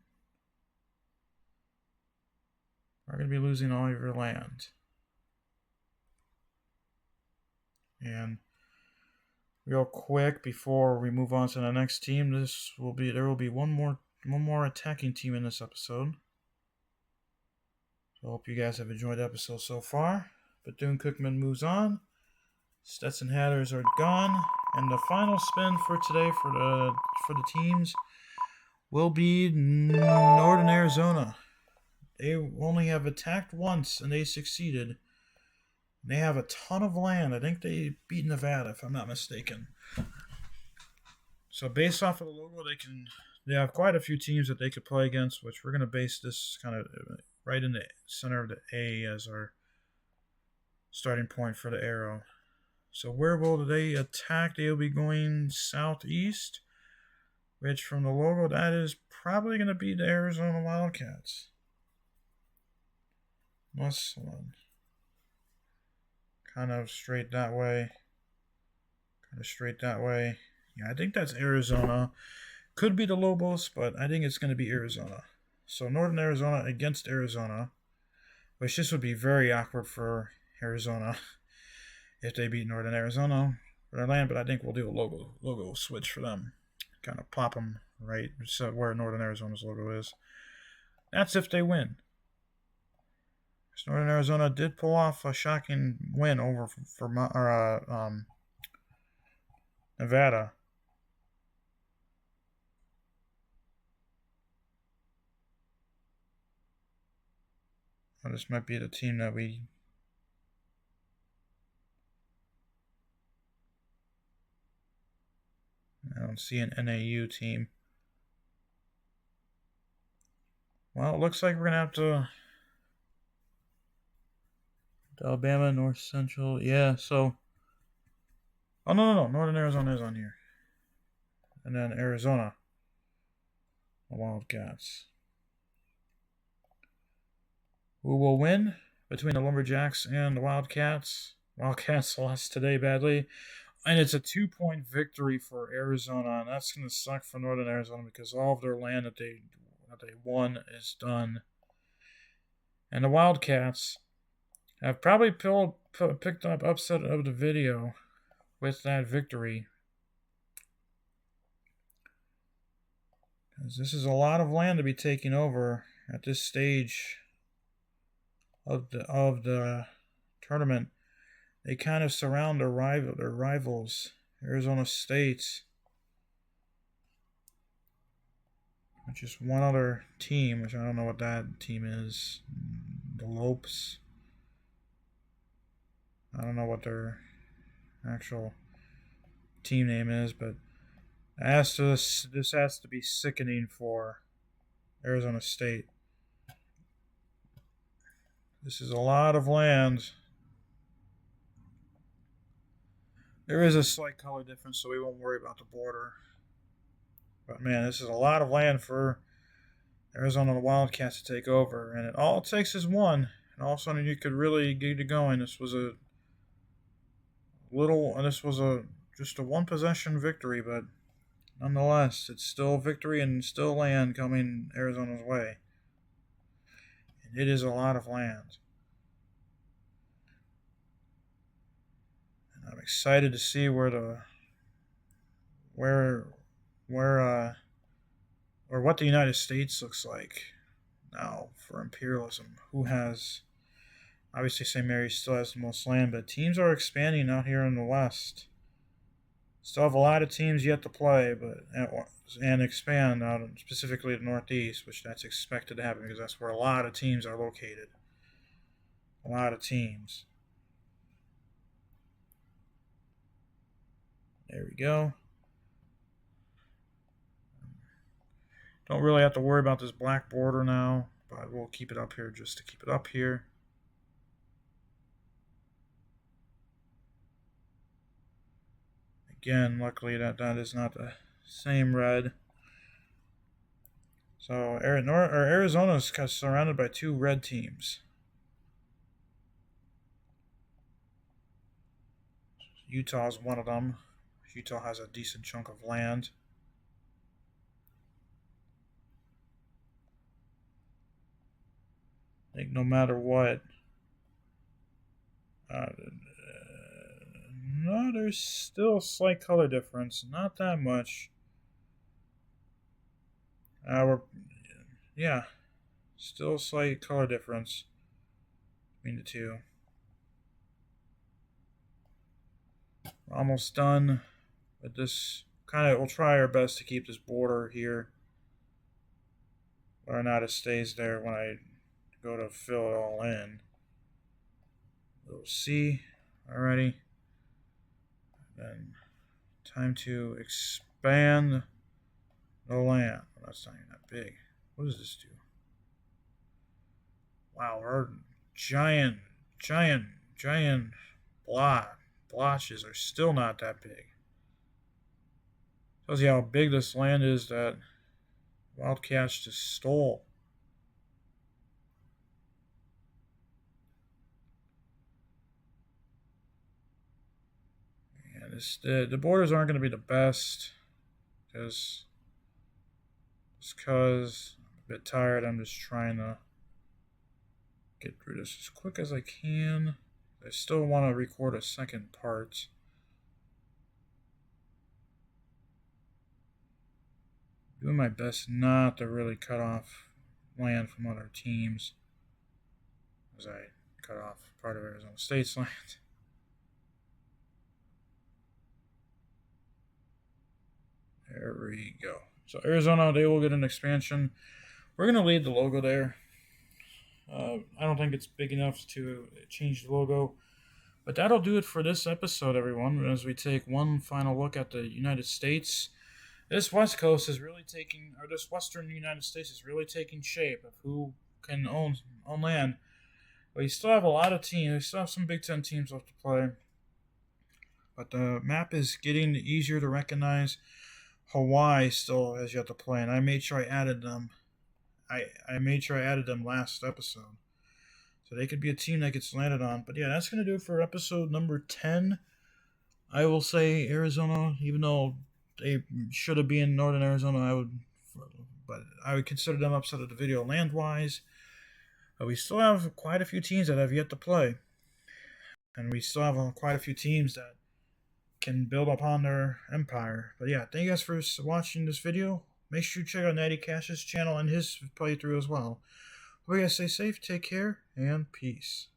Are going to be losing all of your land. And real quick before we move on to the next team, there will be one more attacking team in this episode. So I hope you guys have enjoyed the episode so far. Bethune-Cookman moves on. Stetson Hatters are gone, and the final spin for today for the teams will be Northern Arizona. They only have attacked once, and they succeeded. They have a ton of land. I think they beat Nevada, if I'm not mistaken. So based off of the logo, they have quite a few teams that they could play against, which we're going to base this kind of right in the center of the A as our starting point for the arrow. So where will they attack? They'll be going southeast, which from the logo, that is probably going to be the Arizona Wildcats. Muslim. Kind of straight that way. Yeah, I think that's Arizona. Could be the Lobos, but I think it's going to be Arizona. So Northern Arizona against Arizona, which this would be very awkward for Arizona if they beat Northern Arizona for their land, but I think we'll do a logo switch for them. Kind of pop them right where Northern Arizona's logo is. That's if they win. Northern Arizona did pull off a shocking win over Nevada. Oh, this might be the team that I don't see an NAU team. Well, it looks like we're going to have to Alabama, North Central. Yeah, so. Oh, no. Northern Arizona is on here. And then Arizona. The Wildcats. Who will win between the Lumberjacks and the Wildcats? Wildcats lost today badly. And it's a 2-point victory for Arizona. And that's going to suck for Northern Arizona because all of their land that they won is done. And the Wildcats have probably picked up upset of the video with that victory. Because this is a lot of land to be taking over at this stage of the tournament. They kind of surround their rivals, Arizona State, which is one other team, which I don't know what that team is. The Lopes. I don't know what their actual team name is, but this has to be sickening for Arizona State. This is a lot of land. There is a slight color difference, so we won't worry about the border. But man, this is a lot of land for Arizona Wildcats to take over, and all it takes is one, and all of a sudden you could really get it going. This was just a one possession victory, but nonetheless, it's still victory and still land coming Arizona's way. And it is a lot of land. And I'm excited to see what the United States looks like now for imperialism. Who has, obviously St. Mary's still has the most land, but teams are expanding out here in the West. Still have a lot of teams yet to play, and expand out specifically the Northeast, which that's expected to happen because that's where a lot of teams are located. A lot of teams. There we go. Don't really have to worry about this black border now, but we'll keep it up here just to keep it up here. Again, luckily that is not the same red. So Arizona is surrounded by two red teams. Utah is one of them. Utah has a decent chunk of land. I think no matter what, no, there's still a slight color difference. Not that much. Still a slight color difference between the two. We're almost done with this. We'll try our best to keep this border here, whether or not it stays there when I go to fill it all in. Little C already. Then time to expand the land. Well, that's not even that big. What does this do? Wow, our giant blotches are still not that big. Tells you how big this land is that Wildcats just stole. And the borders aren't going to be the best because I'm a bit tired. I'm just trying to get through this as quick as I can. I still want to record a second part. Doing my best not to really cut off land from other teams as I cut off part of Arizona State's land. There we go. So Arizona, they will get an expansion. We're going to leave the logo there. I don't think it's big enough to change the logo. But that'll do it for this episode, everyone, as we take one final look at the United States. This West Coast is really taking, or this Western United States is really taking shape of who can own land. But you still have a lot of teams. You still have some Big Ten teams left to play. But the map is getting easier to recognize. Hawaii still has yet to play, and I made sure I added them. I made sure I added them last episode. So they could be a team that gets landed on. But yeah, that's going to do it for episode number 10. I will say Arizona, even though they should have been in Northern Arizona, I would consider them upset of the video land-wise. But we still have quite a few teams that have yet to play. And we still have quite a few teams that can build upon their empire. But yeah, thank you guys for watching this video. Make sure you check out NattyKash's channel and his playthrough as well. Hope you guys stay safe, take care, and peace.